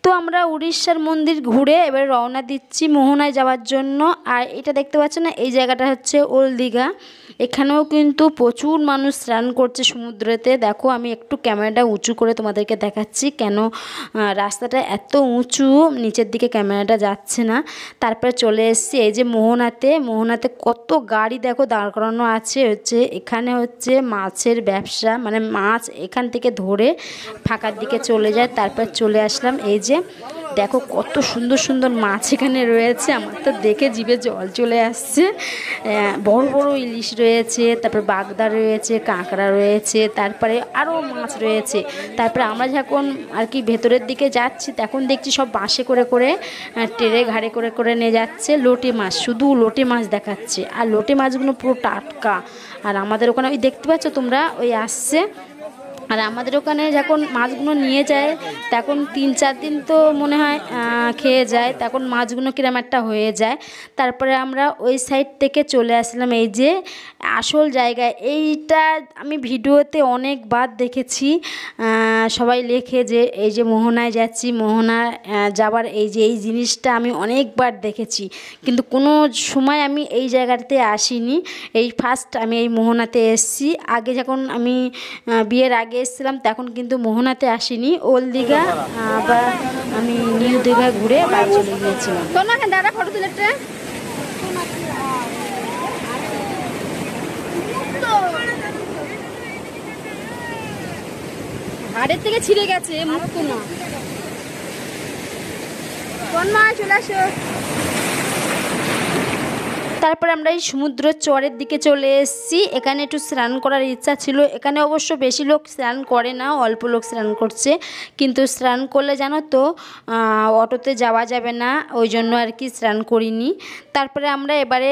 তো আমরা উড়িষ্যার মন্দির ঘুরে এবার রওনা দিচ্ছি মোহনায় যাওয়ার জন্য। আর এটা দেখতে পাচ্ছেন না, এই জায়গাটা হচ্ছে ওল্ড দীঘা। এখানেও কিন্তু প্রচুর মানুষ স্নান করছে সমুদ্রেতে। দেখো আমি একটু ক্যামেরাটা উঁচু করে তোমাদেরকে দেখাচ্ছি, কেন রাস্তাটা এত উঁচু, নিচের দিকে ক্যামেরাটা যাচ্ছে না। তারপরে চলে এসেছি এই যে মোহনাতে কত গাড়ি দেখো দাঁড় করানো আছে। হচ্ছে এখানে হচ্ছে মাছের ব্যবসা, মানে মাছ এখান থেকে ধরে ফাঁকার দিকে চলে যায়। তারপর চলে আসলাম, এই যে দেখো কত সুন্দর সুন্দর মাছ এখানে রয়েছে। আমার তো দেখে জিভে জল চলে আসছে। বড় বড় ইলিশ রয়েছে, তারপর বাগদা রয়েছে, কাঁকড়া রয়েছে, তারপরে আরও মাছ রয়েছে। তারপরে আমরা যখন আর কি ভেতরের দিকে যাচ্ছি তখন দেখছি সব বাঁশে করে করে ট্রেনে ঘাড়ে করে করে নিয়ে যাচ্ছে লোটে মাছ, শুধু লোটে মাছ দেখাচ্ছে। আর লোটে মাছগুলো পুরো টাটকা। আর আমাদের ওখানে ওই দেখতে পাচ্ছ তোমরা, ওই আসছে। আর আমাদের ওখানে যখন মাছগুলো নিয়ে যায় তখন 3-4 দিন তো মনে হয় খেয়ে যায়, তখন মাছগুলো কিরম একটা হয়ে যায়। তারপরে আমরা ওই সাইড থেকে চলে আসলাম এই যে আসল জায়গায়। এইটা আমি ভিডিওতে অনেকবার দেখেছি, সবাই লেখে যে এই যে মোহনায় যাচ্ছি, মোহনা যাবার এই যে এই জিনিসটা আমি অনেকবার দেখেছি, কিন্তু কোনো সময় আমি এই জায়গাটাতে আসিনি। এই ফার্স্ট আমি এই মোহনাতে এসেছি। আগে যখন আমি বিয়ের আগে এসেছিলাম তখন কিন্তু মোহনাতে আসিনি, ওল্ড দীঘা বা আমি নিউ দীঘা ঘুরে বাড়ি চলে গিয়েছিলাম। দাদা ফটো তুলে হাড়ের থেকে ছিঁড়ে গেছে, মুক্ত না। কোন মা চলে আসো। তারপরে আমরা এই সমুদ্র চরের দিকে চলে এসেছি। এখানে একটু স্নান করার ইচ্ছা ছিল। এখানে অবশ্য বেশি লোক স্নান করে না, অল্প লোক স্নান করছে। কিন্তু স্নান করলে জানো তো অটোতে যাওয়া যাবে না, ওই জন্য আর কি স্নান করিনি। তারপরে আমরা এবারে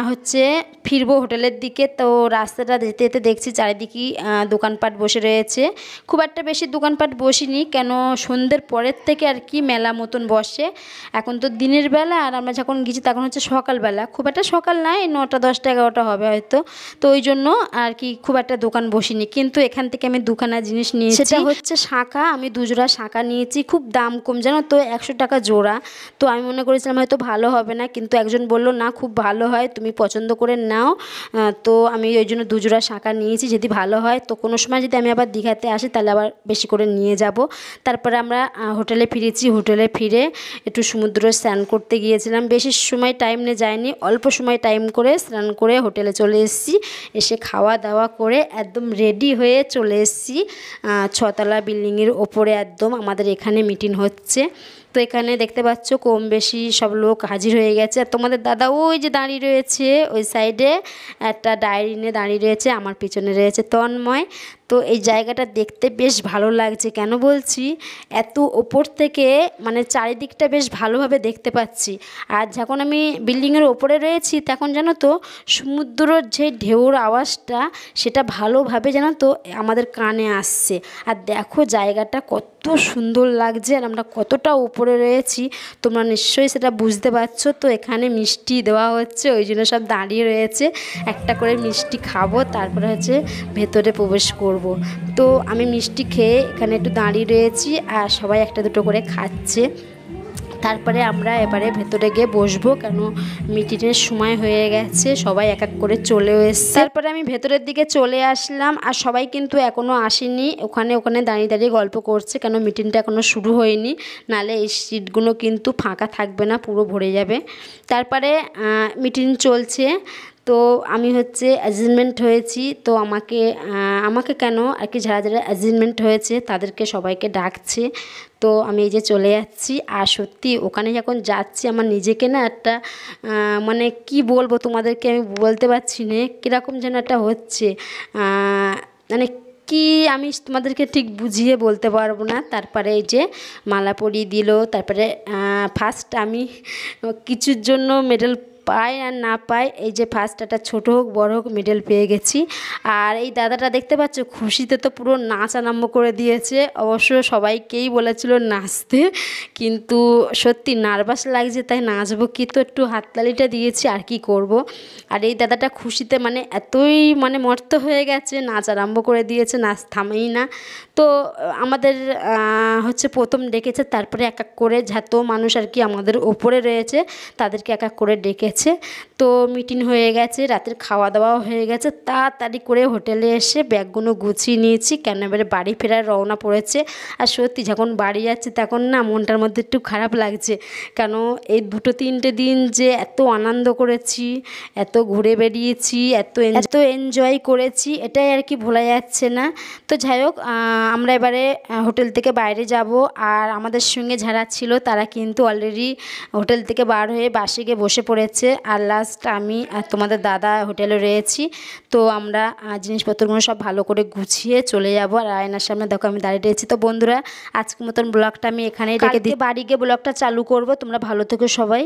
হচ্ছে ফিরবো হোটেলের দিকে। তো রাস্তাটা যেতে যেতে দেখছি চারিদিকেই দোকানপাট বসে রয়েছে। খুব একটা বেশি দোকানপাট বসিনি, কেন সন্ধ্যের পরের থেকে আর কি মেলা মতন বসে। এখন তো দিনের বেলা, আর আমরা যখন গেছি তখন হচ্ছে সকালবেলা, খুব একটা সকাল না, এই 9টা 10টা 11টা হবে হয়তো। তো ওই জন্য আর কি খুব একটা দোকান বসিনি। কিন্তু এখান থেকে আমি দুখানা জিনিস নিয়েছি, সেটা হচ্ছে শাঁখা। আমি 2 জোড়া শাঁখা নিয়েছি, খুব দাম কম জানো তো, 100 টাকা জোড়া। তো আমি মনে করেছিলাম হয়তো ভালো হবে না, কিন্তু একজন বলল না খুব ভালো হয়, তুমি পছন্দ করে নাও। তো আমি ওই জন্য 2 জোড়া শাঁখা নিয়েছি, যদি ভালো হয় তো কোনো সময় যদি আমি আবার দীঘাতে আসি তাহলে আবার বেশি করে নিয়ে যাব। তারপরে আমরা হোটেলে ফিরেছি। হোটেলে ফিরে একটু সমুদ্রে স্নান করতে গিয়েছিলাম। বেশি সময় টাইম নিয়ে যায়নি, অল্প সময় টাইম করে স্নান করে হোটেলে চলে এসেছি। এসে খাওয়া দাওয়া করে একদম রেডি হয়ে চলে এসেছি 6তলা বিল্ডিংয়ের ওপরে। একদম আমাদের এখানে মিটিং হচ্ছে। তো এখানে দেখতে পাচ্ছ কম বেশি সব লোক হাজির হয়ে গেছে। আর তোমাদের দাদা ওই যে দাঁড়িয়ে রয়েছে, ওই সাইডে একটা ডায়েরি নিয়ে দাঁড়িয়ে রয়েছে, আমার পিছনে রয়েছে তন্ময়। তো এই জায়গাটা দেখতে বেশ ভালো লাগছে। কেন বলছি, এত ওপর থেকে মানে চারিদিকটা বেশ ভালোভাবে দেখতে পাচ্ছি। আর যখন আমি বিল্ডিংয়ের ওপরে রয়েছি তখন জানো তো সমুদ্রের যে ঢেউর আওয়াজটা সেটা ভালোভাবে জানো তো আমাদের কানে আসছে। আর দেখো জায়গাটা কত সুন্দর লাগছে, আর আমরা কতটা উপরে রয়েছি তোমরা নিশ্চয়ই সেটা বুঝতে পারছো। তো এখানে মিষ্টি দেওয়া হচ্ছে, ওই জন্য সব দাঁড়িয়ে রয়েছে। একটা করে মিষ্টি খাবো, তারপরে হচ্ছে ভেতরে প্রবেশ করব। তো আমি মিষ্টি খেয়ে এখানে একটু দাঁড়িয়ে রয়েছি, আর সবাই একটা দুটো করে খাচ্ছে। তারপরে আমরা এবারে ভেতরে গিয়ে বসবো, কেন মিটিংয়ের সময় হয়ে গেছে, সবাই এক এক করে চলেও এসছে। তারপরে আমি ভেতরের দিকে চলে আসলাম, আর সবাই কিন্তু এখনও আসেনি। ওখানে দাঁড়িয়ে দাঁড়িয়ে গল্প করছে, কেন মিটিংটা এখনও শুরু হয়নি, নালে এই সিটগুলো কিন্তু ফাঁকা থাকবে না, পুরো ভরে যাবে। তারপরে মিটিং চলছে। তো আমি হচ্ছে অ্যাসাইনমেন্ট হয়েছি। তো আমাকে কেন আর কি যারা যারা অ্যাসাইনমেন্ট হয়েছে তাদেরকে সবাইকে ডাকছে। তো আমি এই যে চলে যাচ্ছি। আর সত্যি ওখানে যখন যাচ্ছি আমার নিজেকে না একটা মানে কি বলবো তোমাদেরকে, আমি বলতে পারছি না, কীরকম যেন একটা হচ্ছে, মানে কি আমি তোমাদেরকে ঠিক বুঝিয়ে বলতে পারবো না। তারপরে এই যে মালা পরিয়ে দিল। তারপরে ফার্স্ট আমি কিছুর জন্য মেডেল পাই আর না পাই, এই যে ফার্স্টটা ছোট হোক বড় হোক মেডেল পেয়ে গেছি। আর এই দাদাটা দেখতে পাচ্ছ খুশিতে তো পুরো নাচ আরম্ভ করে দিয়েছে। অবশ্য সবাইকেই বলেছিল নাচতে, কিন্তু সত্যি নার্ভাস লাগছে তাই নাচবো কি, তো একটু হাততালিটা দিয়েছি আর কি করব। আর এই দাদাটা খুশিতে মানে এতই মানে মর্ত হয়ে গেছে, নাচ আরম্ভ করে দিয়েছে, নাচ থামেই না। তো আমাদের হচ্ছে প্রথম ডেকেছে, তারপরে এক এক করে যত মানুষ আর কি আমাদের ওপরে রয়েছে তাদেরকে এক এক করে ডেকেছে। তো মিটিং হয়ে গেছে, রাতের খাওয়া দাওয়াও হয়ে গেছে, তাড়াতাড়ি করে হোটেলে এসে ব্যাগগুলো গুছিয়ে নিয়েছি, কেন এবারে বাড়ি ফেরার রওনা পড়েছে। আর সত্যি যখন বাড়ি যাচ্ছি তখন না মনটার মধ্যে একটু খারাপ লাগছে, কেন এই 2-3টে দিন যে এত আনন্দ করেছি, এত ঘুরে বেরিয়েছি, এত এনজয় করেছি, এটাই আর কি ভোলা যাচ্ছে না। তো যাই হোক, আমরা এবারে হোটেল থেকে বাইরে যাব। আর আমাদের সঙ্গে যারা ছিল তারা কিন্তু অলরেডি হোটেল থেকে বার হয়ে বাসে গিয়ে বসে পড়েছে। আর লাস্ট আমি আর তোমাদের দাদা হোটেলে রয়েছি। তো আমরা জিনিসপত্রগুলো সব ভালো করে গুছিয়ে চলে যাব। আর আয়নার সামনে দেখো আমি দাঁড়িয়ে রয়েছি। তো বন্ধুরা, আজকের মতন ব্লগটা আমি এখানেই রেখে দিই, বাড়ি গিয়ে ব্লগটা চালু করব। তোমরা ভালো থেকো সবাই।